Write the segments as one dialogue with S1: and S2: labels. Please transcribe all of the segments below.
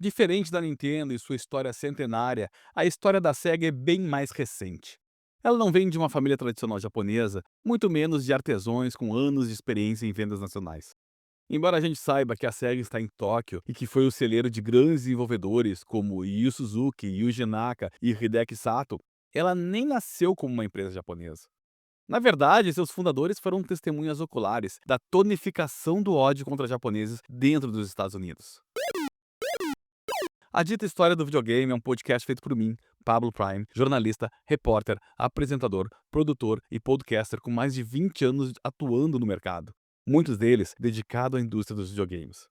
S1: Diferente da Nintendo e sua história centenária, a história da SEGA é bem mais recente. Ela não vem de uma família tradicional japonesa, muito menos de artesãos com anos de experiência em vendas nacionais. Embora a gente saiba que a SEGA está em Tóquio e que foi o celeiro de grandes desenvolvedores como Yu Suzuki, Yuji Naka e Hideki Sato, ela nem nasceu como uma empresa japonesa. Na verdade, seus fundadores foram testemunhas oculares da tonificação do ódio contra japoneses dentro dos Estados Unidos. A Dita História do Videogame é um podcast feito por mim, Pablo Prime, jornalista, repórter, apresentador, produtor e podcaster com mais de 20 anos atuando no mercado, muitos deles dedicados à indústria dos videogames.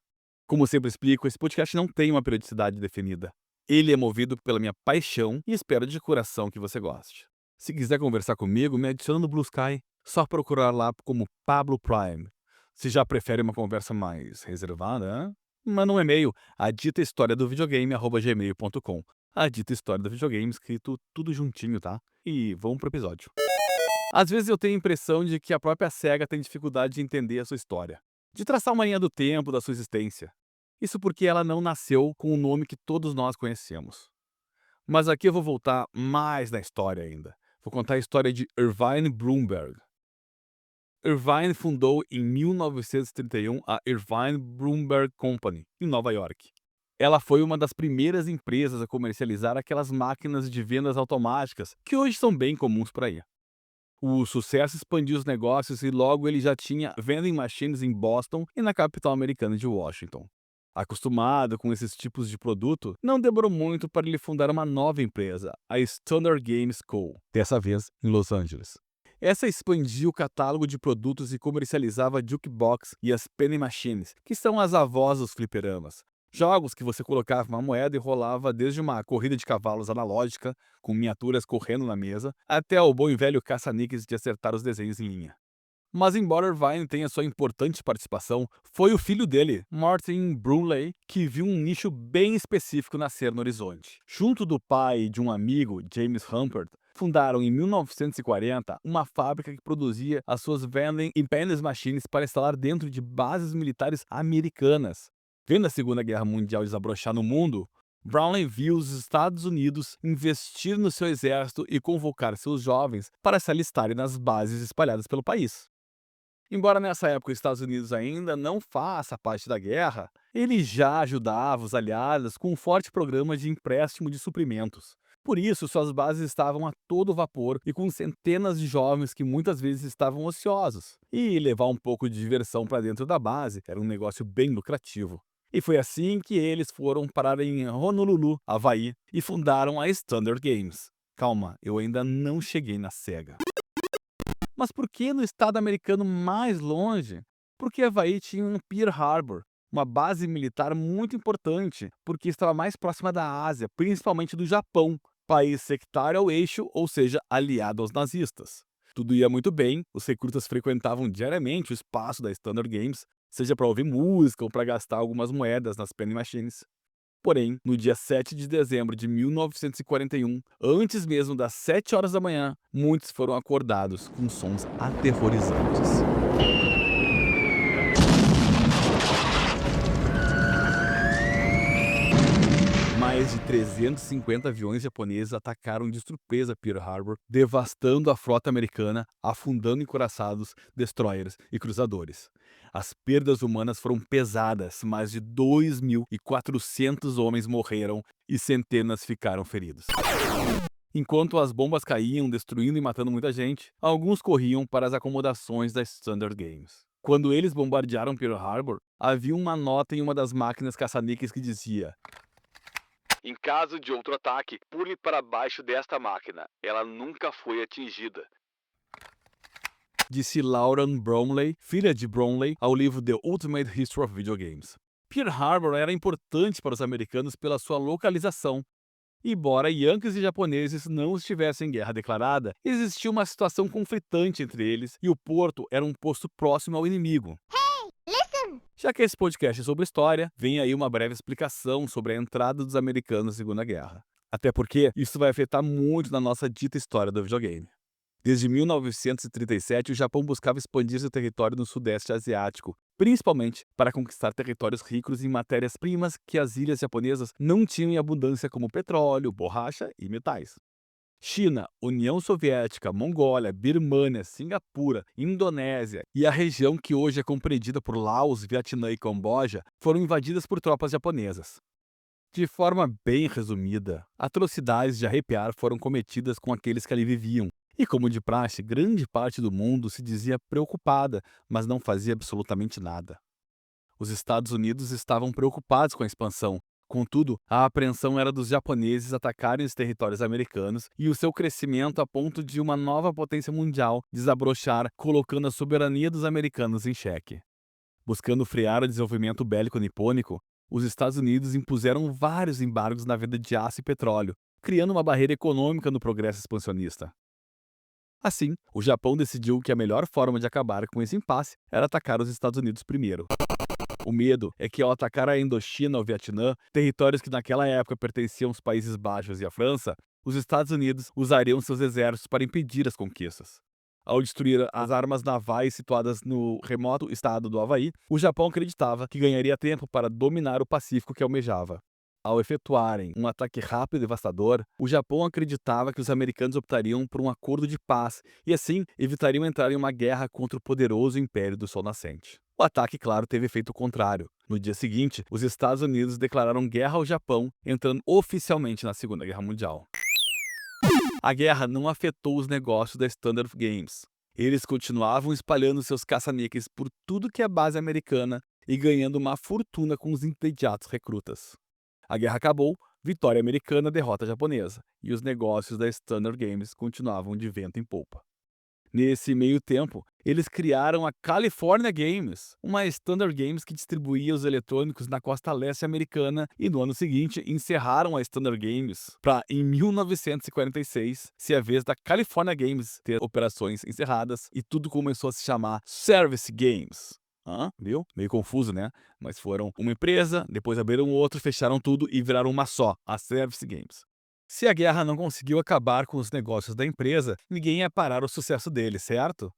S1: Como sempre explico, esse podcast não tem uma periodicidade definida. Ele é movido pela minha paixão e espero de coração que você goste. Se quiser conversar comigo, me adiciona no Blue Sky. Só procurar lá como Pablo Prime. Se já prefere uma conversa mais reservada, manda um e-mail a dita história do videogame@gmail.com. A dita história do videogame escrito tudo juntinho, tá? E vamos pro episódio. Às vezes eu tenho a impressão de que a própria SEGA tem dificuldade de entender a sua história, de traçar uma linha do tempo da sua existência. Isso porque ela não nasceu com o nome que todos nós conhecemos. Mas aqui eu vou voltar mais na história ainda. Vou contar a história de Irvine Bloomberg. Irvine fundou em 1931 a Irvine Bloomberg Company, em Nova York. Ela foi uma das primeiras empresas a comercializar aquelas máquinas de vendas automáticas que hoje são bem comuns por aí. O sucesso expandiu os negócios e logo ele já tinha vending machines em Boston e na capital americana de Washington. Acostumado com esses tipos de produto, não demorou muito para ele fundar uma nova empresa, a Standard Games Co., dessa vez em Los Angeles. Essa expandiu o catálogo de produtos e comercializava a jukebox e as penny machines, que são as avós dos fliperamas. Jogos que você colocava uma moeda e rolava desde uma corrida de cavalos analógica, com miniaturas correndo na mesa, até o bom e velho caça-níqueis de acertar os desenhos em linha. Mas embora Irvine tenha sua importante participação, foi o filho dele, Martin Brunley, que viu um nicho bem específico nascer no horizonte. Junto do pai e de um amigo, James Humpert, fundaram em 1940 uma fábrica que produzia as suas vending e penny machines para instalar dentro de bases militares americanas. Vendo a Segunda Guerra Mundial desabrochar no mundo, Brownlee viu os Estados Unidos investir no seu exército e convocar seus jovens para se alistarem nas bases espalhadas pelo país. Embora nessa época os Estados Unidos ainda não faça parte da guerra, ele já ajudava os aliados com um forte programa de empréstimo de suprimentos. Por isso, suas bases estavam a todo vapor e com centenas de jovens que muitas vezes estavam ociosos. E levar um pouco de diversão para dentro da base era um negócio bem lucrativo. E foi assim que eles foram parar em Honolulu, Havaí, e fundaram a Standard Games. Calma, eu ainda não cheguei na SEGA. Mas por que no estado americano mais longe? Porque Havaí tinha um Pearl Harbor, uma base militar muito importante, porque estava mais próxima da Ásia, principalmente do Japão, país sectário ao eixo, ou seja, aliado aos nazistas. Tudo ia muito bem, os recrutas frequentavam diariamente o espaço da Standard Games, seja para ouvir música ou para gastar algumas moedas nas penny machines. Porém, no dia 7 de dezembro de 1941, antes mesmo das 7 horas da manhã, muitos foram acordados com sons aterrorizantes. Mais de 350 aviões japoneses atacaram de surpresa Pearl Harbor, devastando a frota americana, afundando encouraçados, destroyers e cruzadores. As perdas humanas foram pesadas, mais de 2.400 homens morreram e centenas ficaram feridos. Enquanto as bombas caíam, destruindo e matando muita gente, alguns corriam para as acomodações das Standard Games. Quando eles bombardearam Pearl Harbor, havia uma nota em uma das máquinas caça-níqueis que dizia: em caso de outro ataque, pule para baixo desta máquina. Ela nunca foi atingida. Disse Lauren Bromley, filha de Bromley, ao livro The Ultimate History of Video Games. Pearl Harbor era importante para os americanos pela sua localização. Embora Yankees e japoneses não estivessem em guerra declarada, existia uma situação conflitante entre eles e o porto era um posto próximo ao inimigo. Já que esse podcast é sobre história, vem aí uma breve explicação sobre a entrada dos americanos na Segunda Guerra. Até porque isso vai afetar muito na nossa dita história do videogame. Desde 1937, o Japão buscava expandir seu território no Sudeste Asiático, principalmente para conquistar territórios ricos em matérias-primas que as ilhas japonesas não tinham em abundância, como petróleo, borracha e metais. China, União Soviética, Mongólia, Birmânia, Singapura, Indonésia e a região que hoje é compreendida por Laos, Vietnã e Camboja foram invadidas por tropas japonesas. De forma bem resumida, atrocidades de arrepiar foram cometidas com aqueles que ali viviam. E como de praxe, grande parte do mundo se dizia preocupada, mas não fazia absolutamente nada. Os Estados Unidos estavam preocupados com a expansão. Contudo, a apreensão era dos japoneses atacarem os territórios americanos e o seu crescimento a ponto de uma nova potência mundial desabrochar, colocando a soberania dos americanos em xeque. Buscando frear o desenvolvimento bélico nipônico, os Estados Unidos impuseram vários embargos na venda de aço e petróleo, criando uma barreira econômica no progresso expansionista. Assim, o Japão decidiu que a melhor forma de acabar com esse impasse era atacar os Estados Unidos primeiro. O medo é que, ao atacar a Indochina ou Vietnã, territórios que naquela época pertenciam aos Países Baixos e à França, os Estados Unidos usariam seus exércitos para impedir as conquistas. Ao destruir as armas navais situadas no remoto estado do Havaí, o Japão acreditava que ganharia tempo para dominar o Pacífico que almejava. Ao efetuarem um ataque rápido e devastador, o Japão acreditava que os americanos optariam por um acordo de paz e, assim, evitariam entrar em uma guerra contra o poderoso Império do Sol Nascente. O ataque, claro, teve efeito contrário. No dia seguinte, os Estados Unidos declararam guerra ao Japão, entrando oficialmente na Segunda Guerra Mundial. A guerra não afetou os negócios da Standard Games. Eles continuavam espalhando seus caça-níqueis por tudo que é base americana e ganhando uma fortuna com os imediatos recrutas. A guerra acabou, vitória americana, derrota japonesa, e os negócios da Standard Games continuavam de vento em polpa. Nesse meio tempo, eles criaram a California Games, uma Standard Games que distribuía os eletrônicos na costa leste americana, e no ano seguinte encerraram a Standard Games para, em 1946, ser a vez da California Games ter operações encerradas e tudo começou a se chamar Service Games. Viu? Meio confuso, né? Mas foram uma empresa, depois abriram outro, fecharam tudo e viraram uma só, a Service Games. Se a guerra não conseguiu acabar com os negócios da empresa, ninguém ia parar o sucesso dele, certo?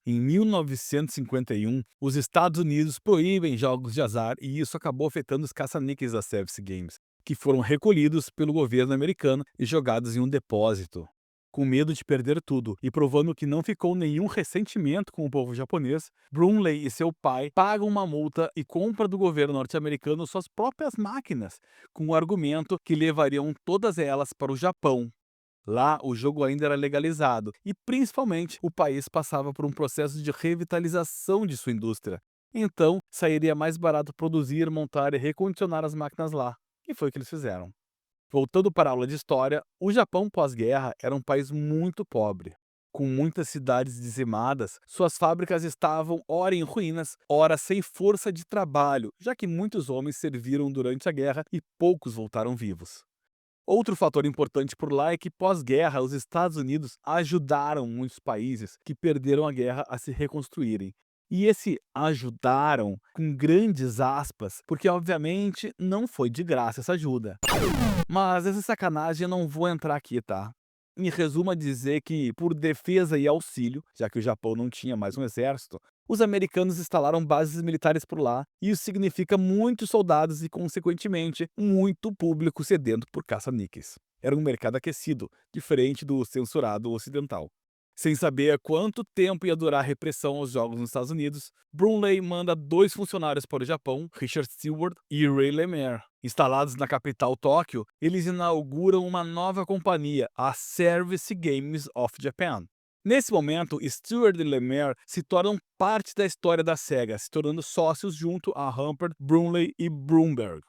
S1: Em 1951, os Estados Unidos proíbem jogos de azar e isso acabou afetando os caça-níqueis da Service Games, que foram recolhidos pelo governo americano e jogados em um depósito. Com medo de perder tudo e provando que não ficou nenhum ressentimento com o povo japonês, Brumley e seu pai pagam uma multa e compram do governo norte-americano suas próprias máquinas, com o argumento que levariam todas elas para o Japão. Lá, o jogo ainda era legalizado e, principalmente, o país passava por um processo de revitalização de sua indústria. Então, sairia mais barato produzir, montar e recondicionar as máquinas lá. E foi o que eles fizeram. Voltando para a aula de história, o Japão pós-guerra era um país muito pobre. Com muitas cidades dizimadas, suas fábricas estavam ora em ruínas, ora sem força de trabalho, já que muitos homens serviram durante a guerra e poucos voltaram vivos. Outro fator importante por lá é que, pós-guerra, os Estados Unidos ajudaram muitos países que perderam a guerra a se reconstruírem. E esse ajudaram com grandes aspas, porque obviamente não foi de graça essa ajuda. Mas essa sacanagem eu não vou entrar aqui, tá? Em resumo, a dizer que, por defesa e auxílio, já que o Japão não tinha mais um exército, os americanos instalaram bases militares por lá, e isso significa muitos soldados e, consequentemente, muito público sedento por caça-níqueis. Era um mercado aquecido, diferente do censurado ocidental. Sem saber quanto tempo ia durar a repressão aos jogos nos Estados Unidos, Brumley manda 2 funcionários para o Japão, Richard Stewart e Ray Lemaire. Instalados na capital Tóquio, eles inauguram uma nova companhia, a Service Games of Japan. Nesse momento, Stewart e Lemaire se tornam parte da história da SEGA, se tornando sócios junto a Humphrey, Brumley e Brumberg.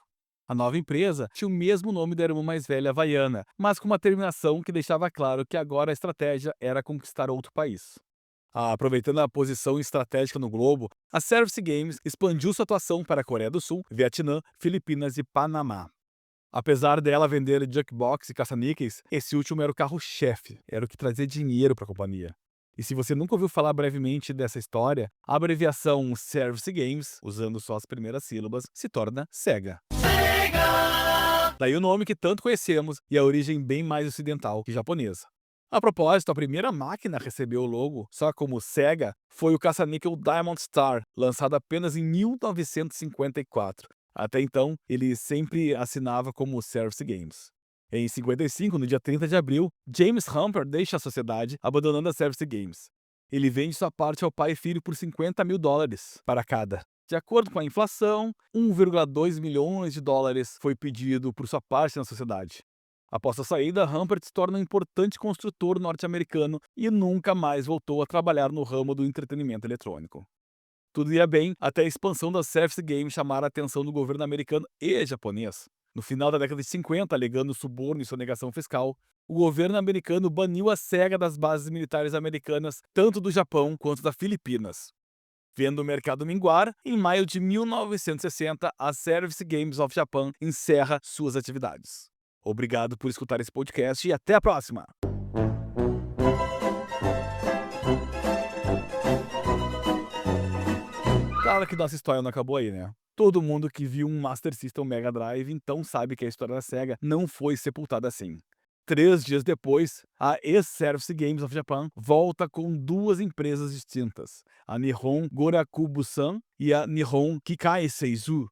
S1: A nova empresa tinha o mesmo nome da irmã mais velha havaiana, mas com uma terminação que deixava claro que agora a estratégia era conquistar outro país. Aproveitando a posição estratégica no globo, a Service Games expandiu sua atuação para a Coreia do Sul, Vietnã, Filipinas e Panamá. Apesar dela vender jukebox e caça-níqueis, esse último era o carro-chefe, era o que trazia dinheiro para a companhia. E se você nunca ouviu falar brevemente dessa história, a abreviação Service Games, usando só as primeiras sílabas, se torna SEGA. Daí o nome que tanto conhecemos e a origem bem mais ocidental que japonesa. A propósito, a primeira máquina a receber o logo, só como Sega, foi o caça-níquel Diamond Star, lançado apenas em 1954. Até então, ele sempre assinava como Service Games. Em 55, no dia 30 de abril, James Humper deixa a sociedade, abandonando a Service Games. Ele vende sua parte ao pai e filho por $50.000 para cada. De acordo com a inflação, 1,2 milhões de dólares foi pedido por sua parte na sociedade. Após a saída, Humpert se torna um importante construtor norte-americano e nunca mais voltou a trabalhar no ramo do entretenimento eletrônico. Tudo ia bem até a expansão da Service Games chamar a atenção do governo americano e japonês. No final da década de 50, alegando suborno e sonegação fiscal, o governo americano baniu a SEGA das bases militares americanas, tanto do Japão quanto das Filipinas. Vendo o mercado minguar, em maio de 1960, a Service Games of Japan encerra suas atividades. Obrigado por escutar esse podcast e até a próxima! Claro que nossa história não acabou aí, né? Todo mundo que viu um Master System Mega Drive então sabe que a história da SEGA não foi sepultada assim. 3 dias depois, a ex-Service Games of Japan volta com duas empresas distintas, a Nihon Goraku Busan e a Nihon Kikai Seizu.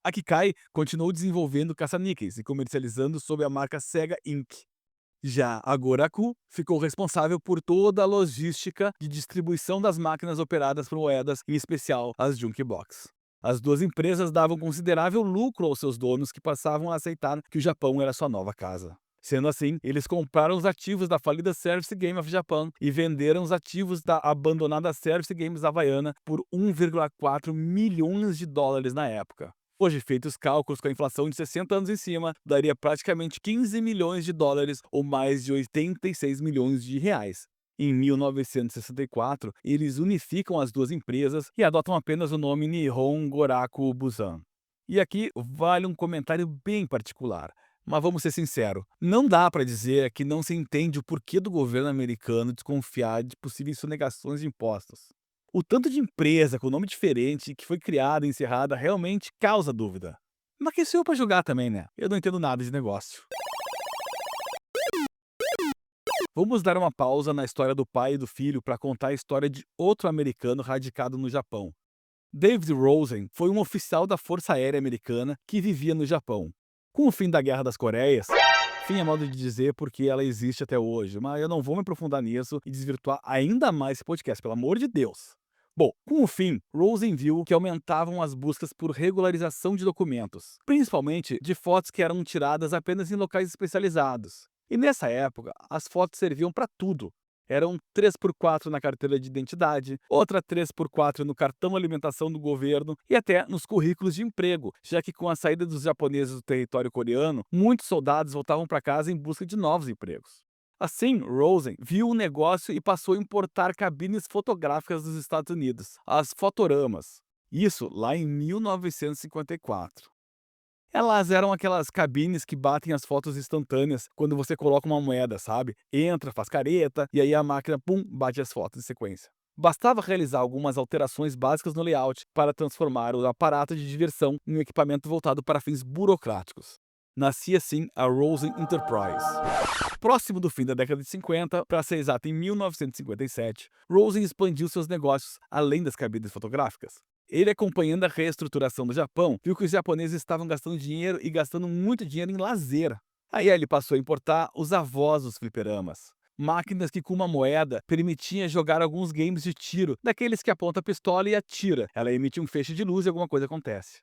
S1: A Kikai continuou desenvolvendo caça-níqueis e comercializando sob a marca Sega Inc. Já a Goraku ficou responsável por toda a logística de distribuição das máquinas operadas por moedas, em especial as Junkbox. As duas empresas davam considerável lucro aos seus donos, que passavam a aceitar que o Japão era sua nova casa. Sendo assim, eles compraram os ativos da falida Service Game of Japan e venderam os ativos da abandonada Service Games Havaiana por 1,4 milhões de dólares na época. Hoje, feitos os cálculos com a inflação de 60 anos em cima, daria praticamente 15 milhões de dólares ou mais de 86 milhões de reais. Em 1964, eles unificam as duas empresas e adotam apenas o nome Nihon Goraku Busan. E aqui vale um comentário bem particular. Mas vamos ser sinceros, não dá para dizer que não se entende o porquê do governo americano desconfiar de possíveis sonegações de impostos. O tanto de empresa com nome diferente que foi criada e encerrada realmente causa dúvida. Mas quem sou eu para julgar também, né? Eu não entendo nada de negócio. Vamos dar uma pausa na história do pai e do filho para contar a história de outro americano radicado no Japão. David Rosen foi um oficial da Força Aérea Americana que vivia no Japão. Com o fim da Guerra das Coreias, fim é modo de dizer porque ela existe até hoje, mas eu não vou me aprofundar nisso e desvirtuar ainda mais esse podcast, pelo amor de Deus. Bom, com o fim, Rosen viu que aumentavam as buscas por regularização de documentos, principalmente de fotos que eram tiradas apenas em locais especializados. E nessa época, as fotos serviam para tudo. Eram 3x4 na carteira de identidade, outra 3x4 no cartão alimentação do governo e até nos currículos de emprego, já que com a saída dos japoneses do território coreano, muitos soldados voltavam para casa em busca de novos empregos. Assim, Rosen viu o negócio e passou a importar cabines fotográficas dos Estados Unidos, as fotoramas. Isso lá em 1954. Elas eram aquelas cabines que batem as fotos instantâneas quando você coloca uma moeda, sabe? Entra, faz careta e aí a máquina, pum, bate as fotos em sequência. Bastava realizar algumas alterações básicas no layout para transformar o aparato de diversão em um equipamento voltado para fins burocráticos. Nascia assim a Rosen Enterprise. Próximo do fim da década de 50, para ser exato em 1957, Rosen expandiu seus negócios além das cabines fotográficas. Ele, acompanhando a reestruturação do Japão, viu que os japoneses estavam gastando dinheiro e gastando muito dinheiro em lazer. Aí ele passou a importar os avós dos fliperamas. Máquinas que com uma moeda permitiam jogar alguns games de tiro, daqueles que aponta a pistola e atira. Ela emite um feixe de luz e alguma coisa acontece.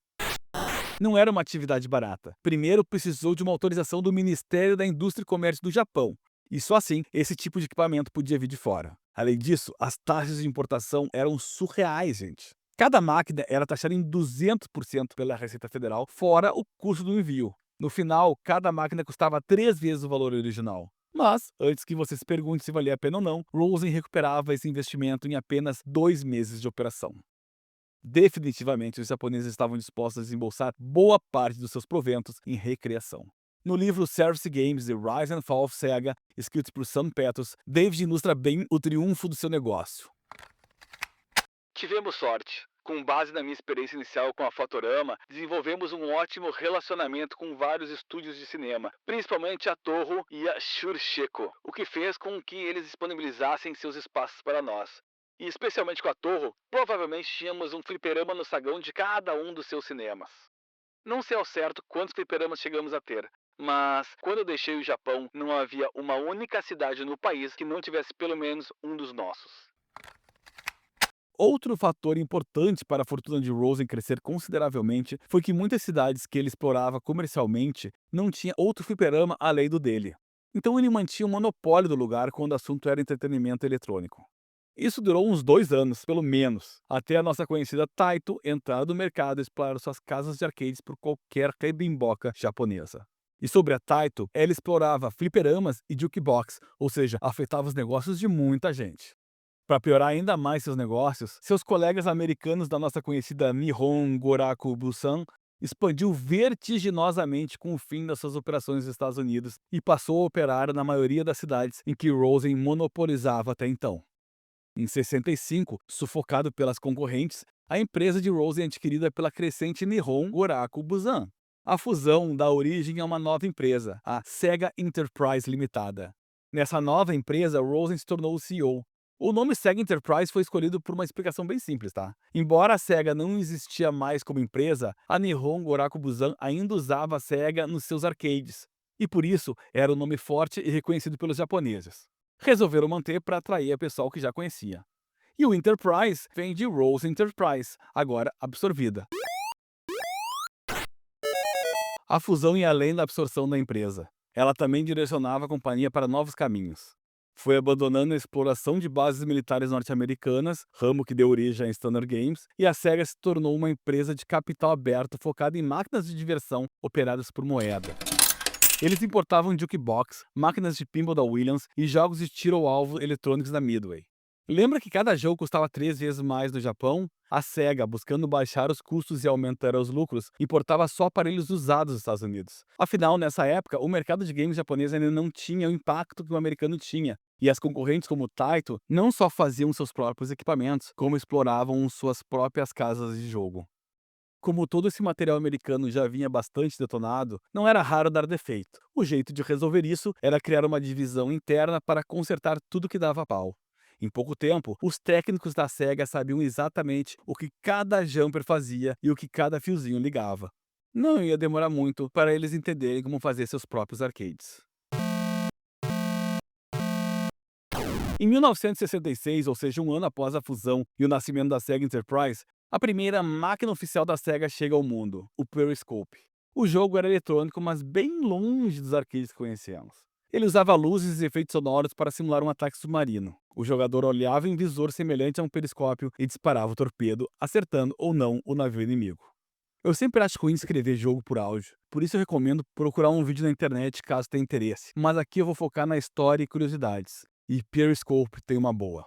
S1: Não era uma atividade barata. Primeiro precisou de uma autorização do Ministério da Indústria e Comércio do Japão. E só assim, esse tipo de equipamento podia vir de fora. Além disso, as taxas de importação eram surreais, gente. Cada máquina era taxada em 200% pela Receita Federal, fora o custo do envio. No final, cada máquina custava 3 vezes o valor original. Mas, antes que você se pergunte se valia a pena ou não, Rosen recuperava esse investimento em apenas 2 meses de operação. Definitivamente, os japoneses estavam dispostos a desembolsar boa parte dos seus proventos em recreação. No livro Service Games The Rise and Fall of Sega, escrito por Sam Petros, David ilustra bem o triunfo do seu negócio. Tivemos sorte. Com base na minha experiência inicial com a Fotorama, desenvolvemos um ótimo relacionamento com vários estúdios de cinema, principalmente a Toho e a Shursheko, o que fez com que eles disponibilizassem seus espaços para nós. E especialmente com a Toho, provavelmente tínhamos um fliperama no saguão de cada um dos seus cinemas. Não sei ao certo quantos fliperamas chegamos a ter, mas quando eu deixei o Japão, não havia uma única cidade no país que não tivesse pelo menos um dos nossos. Outro fator importante para a fortuna de Rosen crescer consideravelmente foi que muitas cidades que ele explorava comercialmente não tinha outro fliperama além do dele. Então ele mantinha o monopólio do lugar quando o assunto era entretenimento eletrônico. Isso durou uns 2 anos, pelo menos, até a nossa conhecida Taito entrar no mercado e explorar suas casas de arcades por qualquer rebimboca japonesa. E sobre a Taito, ela explorava fliperamas e jukebox, ou seja, afetava os negócios de muita gente. Para piorar ainda mais seus negócios, seus colegas americanos da nossa conhecida Nihon Goraku Busan expandiu vertiginosamente com o fim das suas operações nos Estados Unidos e passou a operar na maioria das cidades em que Rosen monopolizava até então. Em 65, sufocado pelas concorrentes, a empresa de Rosen é adquirida pela crescente Nihon Goraku Busan. A fusão dá origem a uma nova empresa, a Sega Enterprise Limitada. Nessa nova empresa, Rosen se tornou o CEO. O nome Sega Enterprise foi escolhido por uma explicação bem simples, tá? Embora a Sega não existia mais como empresa, a Nihon Goraku Busan ainda usava a Sega nos seus arcades, e por isso era um nome forte e reconhecido pelos japoneses. Resolveram manter para atrair a pessoal que já conhecia. E o Enterprise vem de Rose Enterprise, agora absorvida. A fusão ia além da absorção da empresa. Ela também direcionava a companhia para novos caminhos. Foi abandonando a exploração de bases militares norte-americanas, ramo que deu origem à Standard Games, e a SEGA se tornou uma empresa de capital aberto focada em máquinas de diversão operadas por moeda. Eles importavam jukebox, máquinas de pinball da Williams e jogos de tiro ao alvo eletrônicos da Midway. Lembra que cada jogo custava 3 vezes mais no Japão? A SEGA, buscando baixar os custos e aumentar os lucros, importava só aparelhos usados dos Estados Unidos. Afinal, nessa época, o mercado de games japonês ainda não tinha o impacto que o americano tinha, e as concorrentes como o Taito não só faziam seus próprios equipamentos, como exploravam suas próprias casas de jogo. Como todo esse material americano já vinha bastante detonado, não era raro dar defeito. O jeito de resolver isso era criar uma divisão interna para consertar tudo que dava pau. Em pouco tempo, os técnicos da SEGA sabiam exatamente o que cada jumper fazia e o que cada fiozinho ligava. Não ia demorar muito para eles entenderem como fazer seus próprios arcades. Em 1966, ou seja, um ano após a fusão e o nascimento da Sega Enterprise, a primeira máquina oficial da Sega chega ao mundo, o Periscope. O jogo era eletrônico, mas bem longe dos arcades que conhecemos. Ele usava luzes e efeitos sonoros para simular um ataque submarino. O jogador olhava em visor semelhante a um periscópio e disparava o torpedo, acertando ou não o navio inimigo. Eu sempre acho ruim escrever jogo por áudio, por isso eu recomendo procurar um vídeo na internet caso tenha interesse. Mas aqui eu vou focar na história e curiosidades. E Periscope tem uma boa.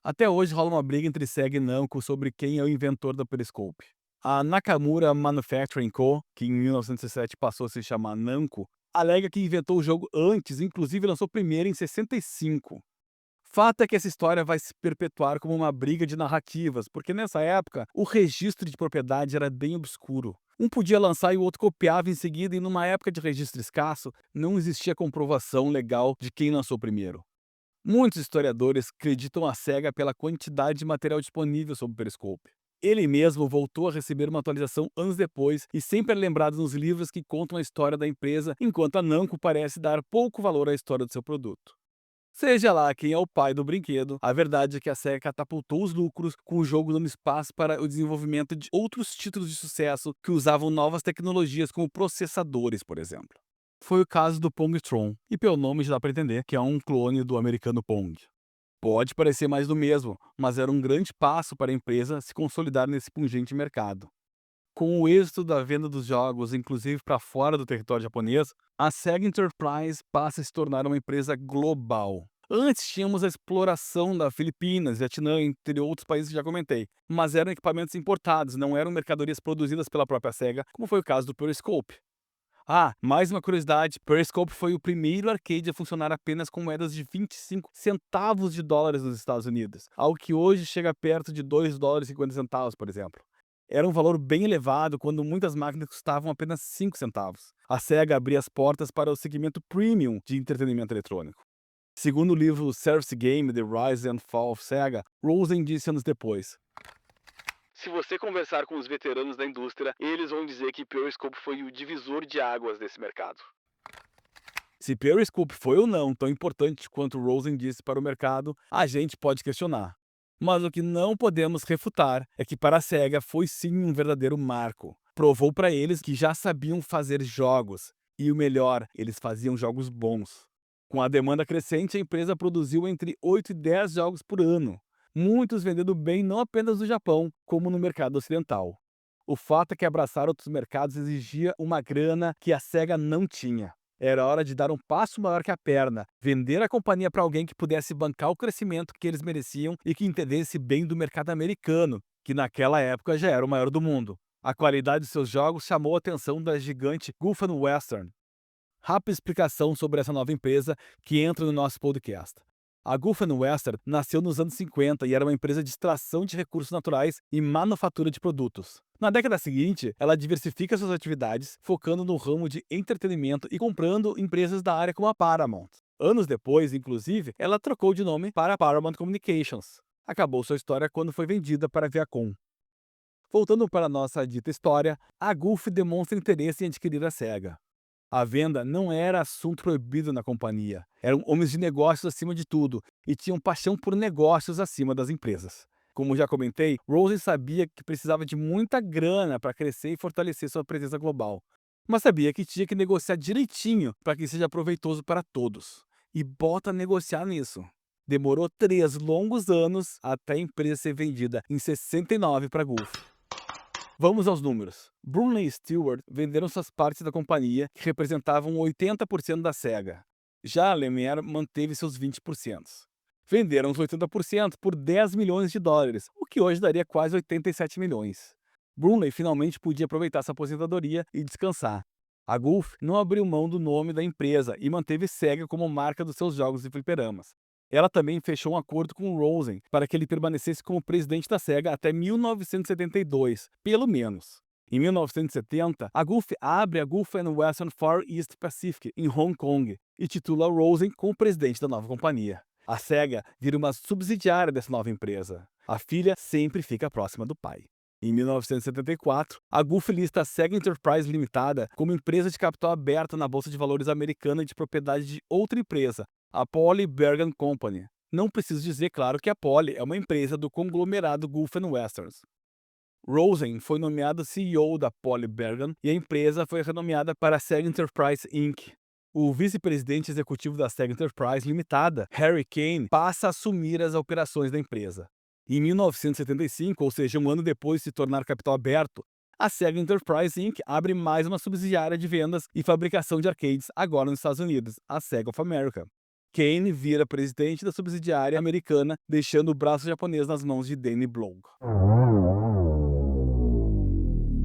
S1: Até hoje rola uma briga entre Sega e Namco sobre quem é o inventor da Periscope. A Nakamura Manufacturing Co., que em 1907 passou a se chamar Namco, alega que inventou o jogo antes, inclusive lançou primeiro em 65. Fato é que essa história vai se perpetuar como uma briga de narrativas, porque nessa época o registro de propriedade era bem obscuro. Um podia lançar e o outro copiava em seguida, e numa época de registro escasso, não existia comprovação legal de quem lançou primeiro. Muitos historiadores acreditam a SEGA pela quantidade de material disponível sobre o Periscope. Ele mesmo voltou a receber uma atualização anos depois e sempre é lembrado nos livros que contam a história da empresa, enquanto a Namco parece dar pouco valor à história do seu produto. Seja lá quem é o pai do brinquedo, a verdade é que a SEGA catapultou os lucros com o jogo dando espaço para o desenvolvimento de outros títulos de sucesso que usavam novas tecnologias como processadores, por exemplo. Foi o caso do Pongtron, e pelo nome já dá para entender que é um clone do americano Pong. Pode parecer mais do mesmo, mas era um grande passo para a empresa se consolidar nesse pungente mercado. Com o êxito da venda dos jogos, inclusive para fora do território japonês, a Sega Enterprise passa a se tornar uma empresa global. Antes tínhamos a exploração da Filipinas, Vietnã, entre outros países que já comentei, mas eram equipamentos importados, não eram mercadorias produzidas pela própria Sega, como foi o caso do Periscope. Ah, mais uma curiosidade, Periscope foi o primeiro arcade a funcionar apenas com moedas de 25 centavos de dólares nos Estados Unidos, algo que hoje chega perto de 2 dólares e 50 centavos, por exemplo. Era um valor bem elevado quando muitas máquinas custavam apenas 5 centavos. A Sega abria as portas para o segmento premium de entretenimento eletrônico. Segundo o livro Service Game: The Rise and Fall of Sega, Rosen disse anos depois: se você conversar com os veteranos da indústria, eles vão dizer que Periscope foi o divisor de águas desse mercado. Se Periscope foi ou não tão importante quanto Rosen disse para o mercado, a gente pode questionar. Mas o que não podemos refutar é que para a Sega foi sim um verdadeiro marco. Provou para eles que já sabiam fazer jogos. E o melhor, eles faziam jogos bons. Com a demanda crescente, a empresa produziu entre 8 e 10 jogos por ano, muitos vendendo bem não apenas no Japão, como no mercado ocidental. O fato é que abraçar outros mercados exigia uma grana que a Sega não tinha. Era hora de dar um passo maior que a perna, vender a companhia para alguém que pudesse bancar o crescimento que eles mereciam e que entendesse bem do mercado americano, que naquela época já era o maior do mundo. A qualidade de seus jogos chamou a atenção da gigante Gulf Western. Rápida explicação sobre essa nova empresa que entra no nosso podcast. A Gulf Western nasceu nos anos 50 e era uma empresa de extração de recursos naturais e manufatura de produtos. Na década seguinte, ela diversifica suas atividades, focando no ramo de entretenimento e comprando empresas da área como a Paramount. Anos depois, inclusive, ela trocou de nome para Paramount Communications. Acabou sua história quando foi vendida para a Viacom. Voltando para a nossa dita história, a Gulf demonstra interesse em adquirir a Sega. A venda não era assunto proibido na companhia. Eram homens de negócios acima de tudo e tinham paixão por negócios acima das empresas. Como já comentei, Rosen sabia que precisava de muita grana para crescer e fortalecer sua presença global. Mas sabia que tinha que negociar direitinho para que seja proveitoso para todos. E bota negociar nisso. Demorou 3 longos anos até a empresa ser vendida em 69 para a Gulf. Vamos aos números. Brunley e Stewart venderam suas partes da companhia, que representavam 80% da Sega. Já a Lemire manteve seus 20%. Venderam os 80% por 10 milhões de dólares, o que hoje daria quase 87 milhões. Brunley finalmente podia aproveitar sua aposentadoria e descansar. A Gulf não abriu mão do nome da empresa e manteve Sega como marca dos seus jogos e fliperamas. Ela também fechou um acordo com Rosen para que ele permanecesse como presidente da Sega até 1972, pelo menos. Em 1970, a Gulf abre a Gulf Western Far East Pacific, em Hong Kong, e titula Rosen como presidente da nova companhia. A Sega vira uma subsidiária dessa nova empresa. A filha sempre fica próxima do pai. Em 1974, a Gulf lista a Sega Enterprise Limitada como empresa de capital aberta na Bolsa de Valores americana de propriedade de outra empresa, a Poly Bergen Company. Não preciso dizer, claro, que a Poly é uma empresa do conglomerado Gulf Westerns. Rosen foi nomeado CEO da Poly Bergen e a empresa foi renomeada para Sega Enterprise Inc. O vice-presidente executivo da Sega Enterprise Limitada, Harry Kane, passa a assumir as operações da empresa. Em 1975, ou seja, um ano depois de se tornar capital aberto, a Sega Enterprise Inc. abre mais uma subsidiária de vendas e fabricação de arcades, agora nos Estados Unidos, a Sega of America. Kane vira presidente da subsidiária americana, deixando o braço japonês nas mãos de Danny Blog.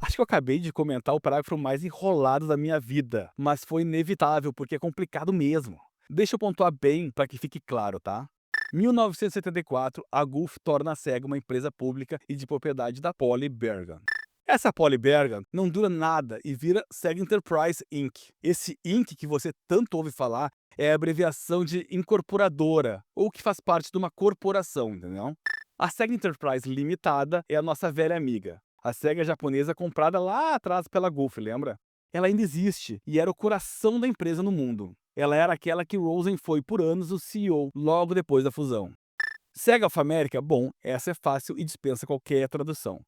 S1: Acho que eu acabei de comentar o parágrafo mais enrolado da minha vida, mas foi inevitável porque é complicado mesmo. Deixa eu pontuar bem para que fique claro, tá? 1974, a Gulf torna a Sega uma empresa pública e de propriedade da Poly Bergen. Essa Poly Bergen não dura nada e vira Sega Enterprise Inc. Esse Inc. que você tanto ouve falar é a abreviação de incorporadora, ou que faz parte de uma corporação, entendeu? A Sega Enterprise Limitada é a nossa velha amiga. A Sega japonesa comprada lá atrás pela Gulf, lembra? Ela ainda existe e era o coração da empresa no mundo. Ela era aquela que Rosen foi por anos o CEO, logo depois da fusão. Sega of America, bom, essa é fácil e dispensa qualquer tradução.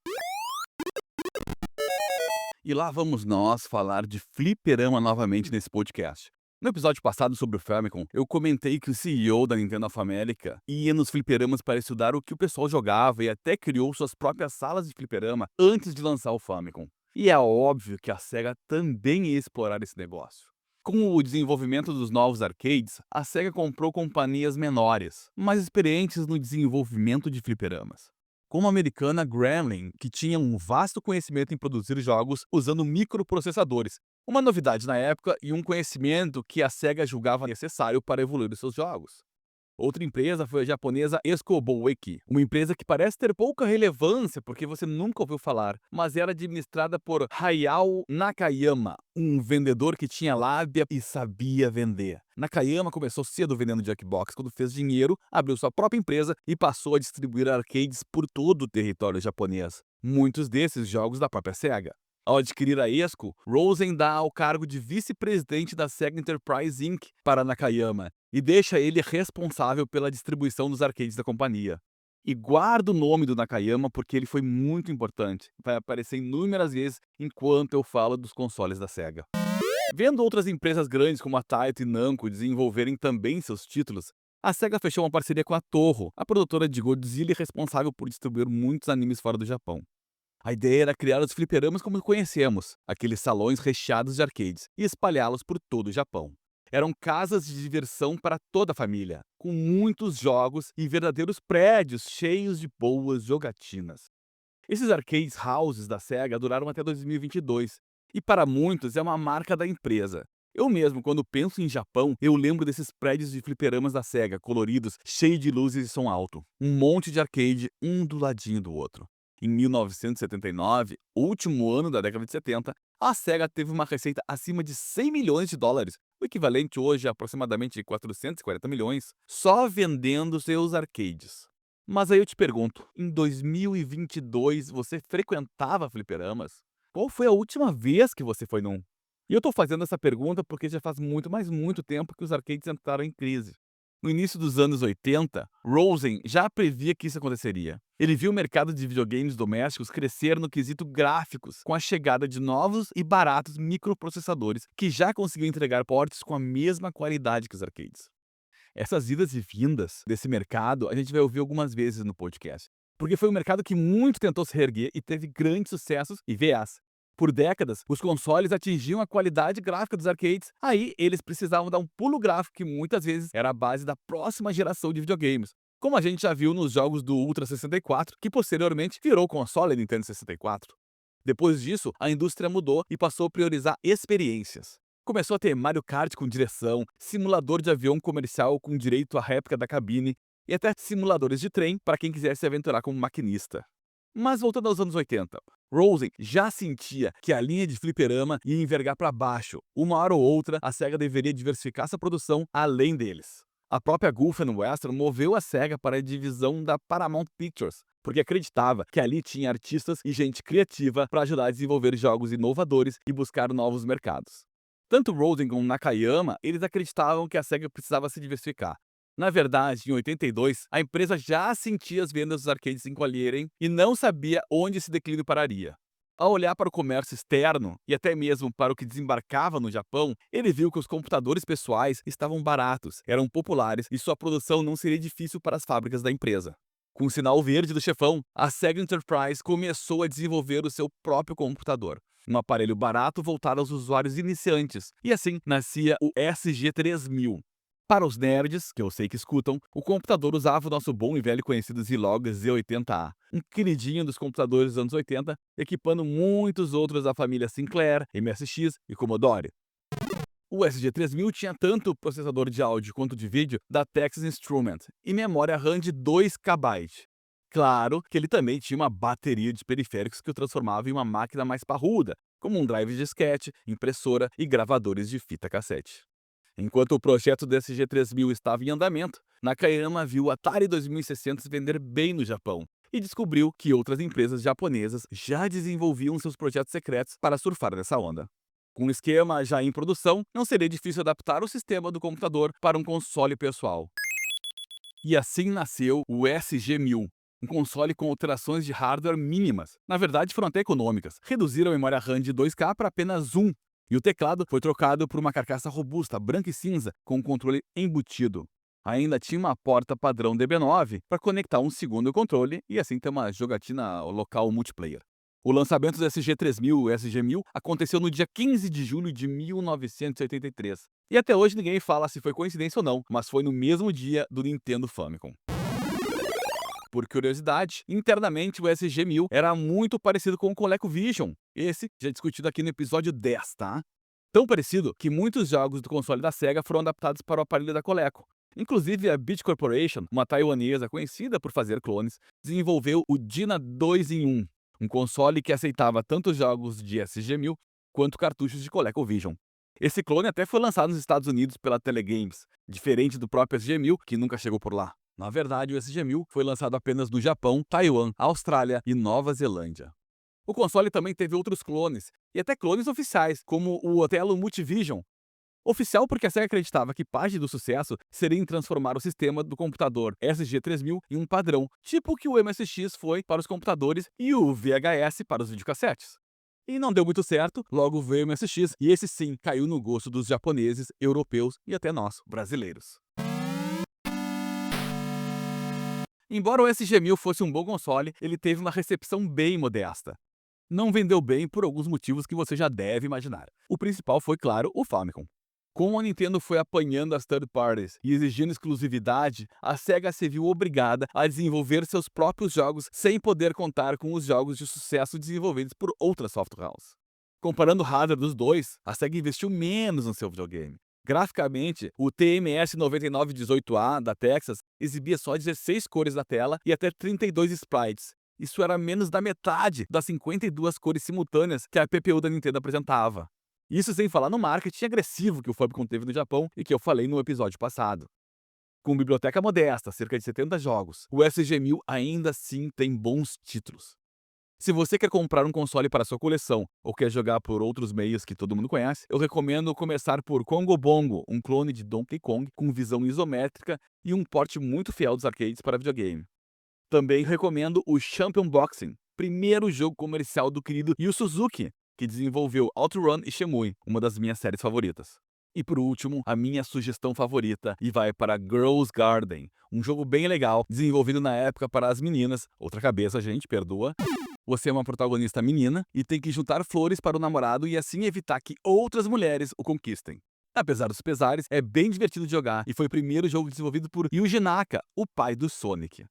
S1: E lá vamos nós falar de fliperama novamente nesse podcast. No episódio passado sobre o Famicom, eu comentei que o CEO da Nintendo of America ia nos fliperamas para estudar o que o pessoal jogava e até criou suas próprias salas de fliperama antes de lançar o Famicom. E é óbvio que a Sega também ia explorar esse negócio. Com o desenvolvimento dos novos arcades, a Sega comprou companhias menores, mais experientes no desenvolvimento de fliperamas. como a americana Gremlin, que tinha um vasto conhecimento em produzir jogos usando microprocessadores, uma novidade na época e um conhecimento que a SEGA julgava necessário para evoluir os seus jogos. Outra empresa foi a japonesa Escoboweki, uma empresa que parece ter pouca relevância porque você nunca ouviu falar, mas era administrada por Hayao Nakayama, um vendedor que tinha lábia e sabia vender. Nakayama começou cedo vendendo Jackbox. Quando fez dinheiro, abriu sua própria empresa e passou a distribuir arcades por todo o território japonês. Muitos desses jogos da própria SEGA. Ao adquirir a Esco, Rosen dá o cargo de vice-presidente da Sega Enterprise Inc. para Nakayama e deixa ele responsável pela distribuição dos arcades da companhia. E guarda o nome do Nakayama porque ele foi muito importante. Vai aparecer inúmeras vezes enquanto eu falo dos consoles da Sega. Vendo outras empresas grandes como a Taito e Namco desenvolverem também seus títulos, a Sega fechou uma parceria com a Toho, a produtora de Godzilla e responsável por distribuir muitos animes fora do Japão. A ideia era criar os fliperamas como conhecemos, aqueles salões recheados de arcades, e espalhá-los por todo o Japão. Eram casas de diversão para toda a família, com muitos jogos e verdadeiros prédios cheios de boas jogatinas. Esses arcades houses da Sega duraram até 2022, e para muitos é uma marca da empresa. Eu mesmo, quando penso em Japão, eu lembro desses prédios de fliperamas da Sega, coloridos, cheios de luzes e som alto. Um monte de arcade, um do ladinho do outro. Em 1979, último ano da década de 70, a Sega teve uma receita acima de 100 milhões de dólares, o equivalente hoje a aproximadamente 440 milhões, só vendendo seus arcades. Mas aí eu te pergunto, em 2022 você frequentava fliperamas? Qual foi a última vez que você foi num? E eu tô fazendo essa pergunta porque já faz muito, mas muito tempo que os arcades entraram em crise. No início dos anos 80, Rosen já previa que isso aconteceria. Ele viu o mercado de videogames domésticos crescer no quesito gráficos, com a chegada de novos e baratos microprocessadores que já conseguiam entregar portes com a mesma qualidade que os arcades. Essas idas e vindas desse mercado a gente vai ouvir algumas vezes no podcast, porque foi um mercado que muito tentou se reerguer e teve grandes sucessos e VAs. Por décadas, os consoles atingiam a qualidade gráfica dos arcades, aí eles precisavam dar um pulo gráfico que muitas vezes era a base da próxima geração de videogames, como a gente já viu nos jogos do Ultra 64, que posteriormente virou o console Nintendo 64. Depois disso, a indústria mudou e passou a priorizar experiências. Começou a ter Mario Kart com direção, simulador de avião comercial com direito à réplica da cabine e até simuladores de trem para quem quisesse se aventurar como maquinista. Mas voltando aos anos 80, Rosen já sentia que a linha de fliperama ia envergar para baixo. Uma hora ou outra, a SEGA deveria diversificar sua produção além deles. A própria Gulf Western moveu a SEGA para a divisão da Paramount Pictures, porque acreditava que ali tinha artistas e gente criativa para ajudar a desenvolver jogos inovadores e buscar novos mercados. Tanto Rosen como Nakayama, eles acreditavam que a SEGA precisava se diversificar. Na verdade, em 82, a empresa já sentia as vendas dos arcades encolherem e não sabia onde esse declínio pararia. Ao olhar para o comércio externo e até mesmo para o que desembarcava no Japão, ele viu que os computadores pessoais estavam baratos, eram populares e sua produção não seria difícil para as fábricas da empresa. Com o sinal verde do chefão, a Sega Enterprise começou a desenvolver o seu próprio computador. Um aparelho barato voltado aos usuários iniciantes, e assim nascia o SG-3000. Para os nerds, que eu sei que escutam, o computador usava o nosso bom e velho conhecido Zilog Z80A, um queridinho dos computadores dos anos 80, equipando muitos outros da família Sinclair, MSX e Commodore. O SG-3000 tinha tanto processador de áudio quanto de vídeo da Texas Instruments e memória RAM de 2 KB. Claro que ele também tinha uma bateria de periféricos que o transformava em uma máquina mais parruda, como um drive de disquete, impressora e gravadores de fita cassete. Enquanto o projeto do SG-3000 estava em andamento, Nakayama viu o Atari 2600 vender bem no Japão e descobriu que outras empresas japonesas já desenvolviam seus projetos secretos para surfar nessa onda. Com o esquema já em produção, não seria difícil adaptar o sistema do computador para um console pessoal. E assim nasceu o SG-1000, um console com alterações de hardware mínimas. Na verdade, foram até econômicas. Reduziram a memória RAM de 2K para apenas 1, e o teclado foi trocado por uma carcaça robusta, branca e cinza, com um controle embutido. Ainda tinha uma porta padrão DB9 para conectar um segundo controle e assim ter uma jogatina local multiplayer. O lançamento do SG-3000 e SG-1000 aconteceu no dia 15 de julho de 1983. E até hoje ninguém fala se foi coincidência ou não, mas foi no mesmo dia do Nintendo Famicom. Por curiosidade, internamente o SG-1000 era muito parecido com o ColecoVision, esse já discutido aqui no episódio 10, tá? Tão parecido que muitos jogos do console da Sega foram adaptados para o aparelho da Coleco. Inclusive, a Beat Corporation, uma taiwanesa conhecida por fazer clones, desenvolveu o Dyna 2 em 1, um console que aceitava tanto jogos de SG-1000 quanto cartuchos de ColecoVision. Esse clone até foi lançado nos Estados Unidos pela Telegames, diferente do próprio SG-1000, que nunca chegou por lá. Na verdade, o SG-1000 foi lançado apenas no Japão, Taiwan, Austrália e Nova Zelândia. O console também teve outros clones, e até clones oficiais, como o Othello Multivision. Oficial porque a SEGA acreditava que parte do sucesso seria em transformar o sistema do computador SG-3000 em um padrão, tipo o que o MSX foi para os computadores e o VHS para os videocassetes. E não deu muito certo, logo veio o MSX, e esse sim caiu no gosto dos japoneses, europeus e até nós, brasileiros. Embora o SG-1000 fosse um bom console, ele teve uma recepção bem modesta. Não vendeu bem por alguns motivos que você já deve imaginar. O principal foi, claro, o Famicom. Como a Nintendo foi apanhando as third parties e exigindo exclusividade, a Sega se viu obrigada a desenvolver seus próprios jogos sem poder contar com os jogos de sucesso desenvolvidos por outras software houses. Comparando o hardware dos dois, a Sega investiu menos no seu videogame. Graficamente, o TMS 9918A da Texas exibia só 16 cores na tela e até 32 sprites. Isso era menos da metade das 52 cores simultâneas que a PPU da Nintendo apresentava. Isso sem falar no marketing agressivo que o Famicom teve no Japão e que eu falei no episódio passado. Com biblioteca modesta, cerca de 70 jogos, o SG-1000 ainda assim tem bons títulos. Se você quer comprar um console para sua coleção ou quer jogar por outros meios que todo mundo conhece, eu recomendo começar por Congo Bongo, um clone de Donkey Kong com visão isométrica e um porte muito fiel dos arcades para videogame. Também recomendo o Champion Boxing, primeiro jogo comercial do querido Yu Suzuki, que desenvolveu OutRun e Shenmue, uma das minhas séries favoritas. E por último, a minha sugestão favorita e vai para Girls Garden, um jogo bem legal, desenvolvido na época para as meninas. Outra cabeça, gente, perdoa. Você é uma protagonista menina e tem que juntar flores para o namorado e assim evitar que outras mulheres o conquistem. Apesar dos pesares, é bem divertido de jogar e foi o primeiro jogo desenvolvido por Yuji Naka, o pai do Sonic.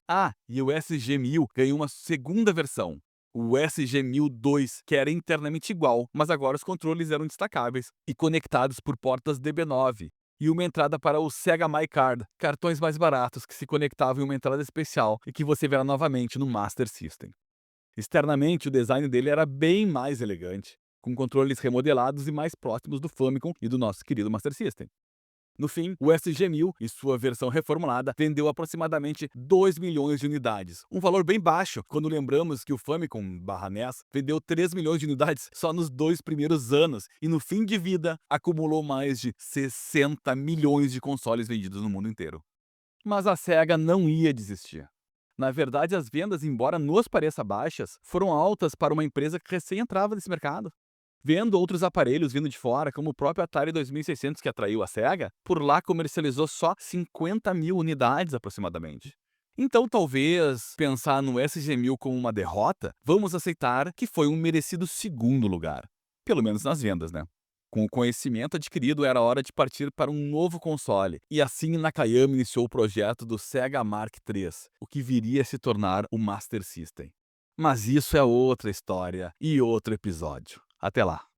S1: Ah, e o SG-1000 ganhou uma segunda versão, o SG-1002, que era internamente igual, mas agora os controles eram destacáveis e conectados por portas DB9, e uma entrada para o Sega My Card, cartões mais baratos que se conectavam em uma entrada especial e que você verá novamente no Master System. Externamente, o design dele era bem mais elegante, com controles remodelados e mais próximos do Famicom e do nosso querido Master System. No fim, o SG-1000 e sua versão reformulada vendeu aproximadamente 2 milhões de unidades, um valor bem baixo quando lembramos que o Famicom/NES vendeu 3 milhões de unidades só nos 2 primeiros anos e no fim de vida acumulou mais de 60 milhões de consoles vendidos no mundo inteiro. Mas a Sega não ia desistir. Na verdade, as vendas, embora nos pareça baixas, foram altas para uma empresa que recém entrava nesse mercado. Vendo outros aparelhos vindo de fora, como o próprio Atari 2600 que atraiu a Sega, por lá comercializou só 50 mil unidades aproximadamente. Então, talvez pensar no SG-1000 como uma derrota, vamos aceitar que foi um merecido segundo lugar. Pelo menos nas vendas, né? Com o conhecimento adquirido, era hora de partir para um novo console, e assim Nakayama iniciou o projeto do Sega Mark III, o que viria a se tornar o Master System. Mas isso é outra história e outro episódio. Até lá!